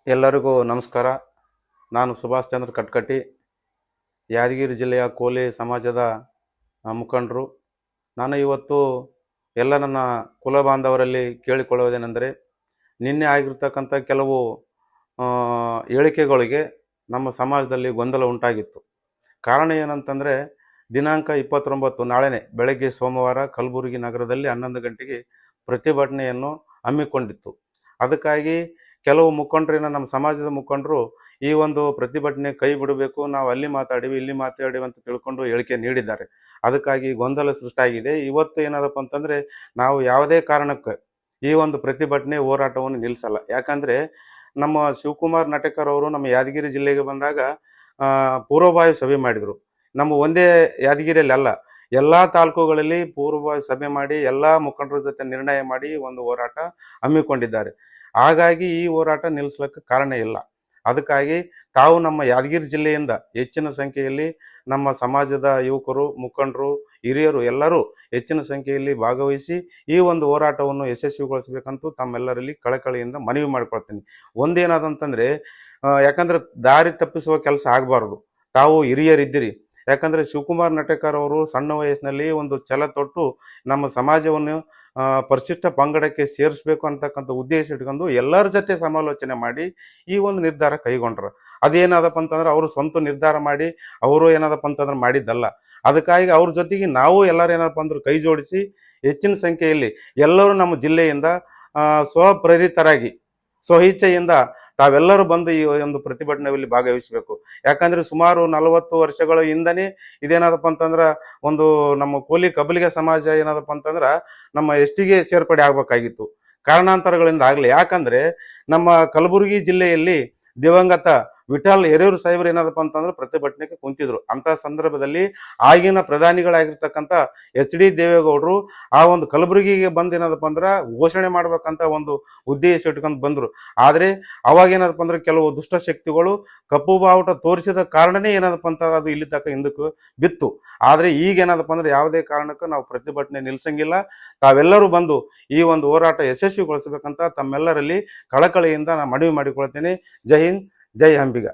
ಎಲ್ಲರಿಗೂ ನಮಸ್ಕಾರ. ನಾನು ಸುಭಾಷ್ ಚಂದ್ರ ಕಟ್ಕಟ್ಟಿ, ಯಾದಗಿರಿ ಜಿಲ್ಲೆಯ ಕೋಲಿ ಸಮಾಜದ ಮುಖಂಡರು. ನಾನು ಇವತ್ತು ಎಲ್ಲ ನನ್ನ ಕುಲ ಬಾಂಧವರಲ್ಲಿ ಕೇಳಿಕೊಳ್ಳುವುದೇನೆಂದರೆ, ನಿನ್ನೆ ಆಗಿರ್ತಕ್ಕಂಥ ಕೆಲವು ಹೇಳಿಕೆಗಳಿಗೆ ನಮ್ಮ ಸಮಾಜದಲ್ಲಿ ಗೊಂದಲ ಉಂಟಾಗಿತ್ತು. ಕಾರಣ ಏನಂತಂದರೆ, ದಿನಾಂಕ 29 ನಾಳೆನೇ ಬೆಳಗ್ಗೆ ಸೋಮವಾರ ಕಲಬುರಗಿ ನಗರದಲ್ಲಿ 11 ಗಂಟೆಗೆ ಪ್ರತಿಭಟನೆಯನ್ನು ಹಮ್ಮಿಕೊಂಡಿತ್ತು. ಅದಕ್ಕಾಗಿ ಕೆಲವು ಮುಖಂಡರಿನ ನಮ್ಮ ಸಮಾಜದ ಮುಖಂಡರು ಈ ಒಂದು ಪ್ರತಿಭಟನೆ ಕೈ ಬಿಡಬೇಕು, ನಾವು ಅಲ್ಲಿ ಮಾತಾಡಿವಿ ಇಲ್ಲಿ ಮಾತಾಡಿವಿ ಅಂತ ತಿಳ್ಕೊಂಡು ಹೇಳಿಕೆ ನೀಡಿದ್ದಾರೆ. ಅದಕ್ಕಾಗಿ ಗೊಂದಲ ಸೃಷ್ಟಿಯಾಗಿದೆ. ಇವತ್ತು ಏನದಪ್ಪ ಅಂತಂದರೆ, ನಾವು ಯಾವುದೇ ಕಾರಣಕ್ಕೆ ಈ ಒಂದು ಪ್ರತಿಭಟನೆ ಹೋರಾಟವನ್ನು ನಿಲ್ಲಿಸಲ್ಲ. ಯಾಕಂದರೆ ನಮ್ಮ ಶಿವಕುಮಾರ್ ನಟೇಕರ್ ಅವರು ನಮ್ಮ ಯಾದಗಿರಿ ಜಿಲ್ಲೆಗೆ ಬಂದಾಗ ಪೂರ್ವಭಾವಿ ಸಭೆ ಮಾಡಿದರು. ನಮ್ಮ ಒಂದೇ ಯಾದಗಿರಿಯಲ್ಲಿ ಅಲ್ಲ, ಎಲ್ಲ ತಾಲೂಕುಗಳಲ್ಲಿ ಪೂರ್ವಭಾವಿ ಸಭೆ ಮಾಡಿ ಎಲ್ಲ ಮುಖಂಡರ ಜೊತೆ ನಿರ್ಣಯ ಮಾಡಿ ಒಂದು ಹೋರಾಟ ಹಮ್ಮಿಕೊಂಡಿದ್ದಾರೆ. ಹಾಗಾಗಿ ಈ ಹೋರಾಟ ನಿಲ್ಲಿಸ್ಲಿಕ್ಕೆ ಕಾರಣ ಇಲ್ಲ. ಅದಕ್ಕಾಗಿ ತಾವು ನಮ್ಮ ಯಾದಗಿರಿ ಜಿಲ್ಲೆಯಿಂದ ಹೆಚ್ಚಿನ ಸಂಖ್ಯೆಯಲ್ಲಿ ನಮ್ಮ ಸಮಾಜದ ಯುವಕರು, ಮುಖಂಡರು, ಹಿರಿಯರು ಎಲ್ಲರೂ ಹೆಚ್ಚಿನ ಸಂಖ್ಯೆಯಲ್ಲಿ ಭಾಗವಹಿಸಿ ಈ ಒಂದು ಹೋರಾಟವನ್ನು ಯಶಸ್ವಿಗೊಳಿಸಬೇಕಂತೂ ತಮ್ಮೆಲ್ಲರಲ್ಲಿ ಕಳಕಳಿಯಿಂದ ಮನವಿ ಮಾಡಿಕೊಳ್ತೀನಿ. ಒಂದೇನಾದಂತಂದರೆ, ಯಾಕಂದ್ರೆ ದಾರಿ ತಪ್ಪಿಸುವ ಕೆಲಸ ಆಗಬಾರ್ದು. ತಾವು ಹಿರಿಯರಿದ್ದೀರಿ. ಯಾಕಂದರೆ ಶಿವಕುಮಾರ್ ನಟೇಕರ್ ಅವರು ಸಣ್ಣ ವಯಸ್ಸಿನಲ್ಲಿ ಒಂದು ಛಲ ತೊಟ್ಟು ನಮ್ಮ ಸಮಾಜವನ್ನು ಪರಿಶಿಷ್ಟ ಪಂಗಡಕ್ಕೆ ಸೇರಿಸಬೇಕು ಅಂತಕ್ಕಂಥ ಉದ್ದೇಶ ಇಟ್ಕೊಂಡು ಎಲ್ಲರ ಜೊತೆ ಸಮಾಲೋಚನೆ ಮಾಡಿ ಈ ಒಂದು ನಿರ್ಧಾರ ಕೈಗೊಂಡ್ರು. ಅದೇನಾದಪ್ಪ ಅಂತಂದ್ರೆ ಅವರು ಸ್ವಂತ ನಿರ್ಧಾರ ಮಾಡಿ ಅವರು ಏನಾದಪ್ಪ ಅಂತಂದ್ರೆ ಮಾಡಿದ್ದಲ್ಲ. ಅದಕ್ಕಾಗಿ ಅವ್ರ ಜೊತೆಗೆ ನಾವು ಎಲ್ಲರೂ ಏನಪ್ಪ ಅಂದ್ರೆ ಕೈ ಜೋಡಿಸಿ ಹೆಚ್ಚಿನ ಸಂಖ್ಯೆಯಲ್ಲಿ ಎಲ್ಲರೂ ನಮ್ಮ ಜಿಲ್ಲೆಯಿಂದ ಸ್ವಪ್ರೇರಿತರಾಗಿ ಸ್ವಇಚ್ಛೆಯಿಂದ ತಾವೆಲ್ಲರೂ ಬಂದು ಈ ಒಂದು ಪ್ರತಿಭಟನೆಯಲ್ಲಿ ಭಾಗವಹಿಸಬೇಕು. ಯಾಕಂದ್ರೆ ಸುಮಾರು 40 ವರ್ಷಗಳ ಹಿಂದನೇ ಇದೇನಾದಪ್ಪ ಅಂತಂದ್ರೆ ಒಂದು ನಮ್ಮ ಕೋಲಿ ಕಬಲಿಗ ಸಮಾಜ ಏನಾದಪ್ಪ ಅಂತಂದ್ರೆ ನಮ್ಮ ಎಸ್ಟಿಗೆ ಸೇರ್ಪಡೆ ಆಗ್ಬೇಕಾಗಿತ್ತು. ಕಾರಣಾಂತರಗಳಿಂದ ಆಗಲಿ. ಯಾಕಂದ್ರೆ ನಮ್ಮ ಕಲಬುರಗಿ ಜಿಲ್ಲೆಯಲ್ಲಿ ದಿವಂಗತ ವಿಠಲ್ ಯರೇೂರು ಸಾಹೇಬ್ರು ಏನದಪ್ಪ ಅಂತಂದ್ರೆ ಪ್ರತಿಭಟನೆಗೆ ಕುಂತಿದ್ರು. ಅಂತ ಸಂದರ್ಭದಲ್ಲಿ ಆಗಿನ ಪ್ರಧಾನಿಗಳಾಗಿರ್ತಕ್ಕಂಥ HD ದೇವೇಗೌಡರು ಆ ಒಂದು ಕಲಬುರಗಿಗೆ ಬಂದು ಏನದಪ್ಪ ಅಂದ್ರೆ ಘೋಷಣೆ ಮಾಡ್ಬೇಕಂತ ಒಂದು ಉದ್ದೇಶ ಇಟ್ಕೊಂಡು ಬಂದ್ರು. ಆದ್ರೆ ಅವಾಗ ಏನದಪ್ಪ ಅಂದ್ರೆ ಕೆಲವು ದುಷ್ಟಶಕ್ತಿಗಳು ಕಪ್ಪು ಬಾವುಟ ತೋರಿಸಿದ ಕಾರಣನೇ ಏನದಪ್ಪ ಅಂತ ಅದು ಇಲ್ಲಿ ತಕ್ಕ ಹಿಂದಕ್ಕೆ ಬಿತ್ತು. ಆದ್ರೆ ಈಗ ಏನದಪ್ಪ ಅಂದ್ರೆ ಯಾವುದೇ ಕಾರಣಕ್ಕೂ ನಾವು ಪ್ರತಿಭಟನೆ ನಿಲ್ಸಂಗಿಲ್ಲ. ತಾವೆಲ್ಲರೂ ಬಂದು ಈ ಒಂದು ಹೋರಾಟ ಯಶಸ್ವಿಗೊಳಿಸಬೇಕಂತ ತಮ್ಮೆಲ್ಲರಲ್ಲಿ ಕಳಕಳಿಯಿಂದ ನಾನು ಮನವಿ ಮಾಡಿಕೊಳ್ತೇನೆ. ಜೈ ಹಿಂದ್, ಜೈ ಅಂಬಿಗ.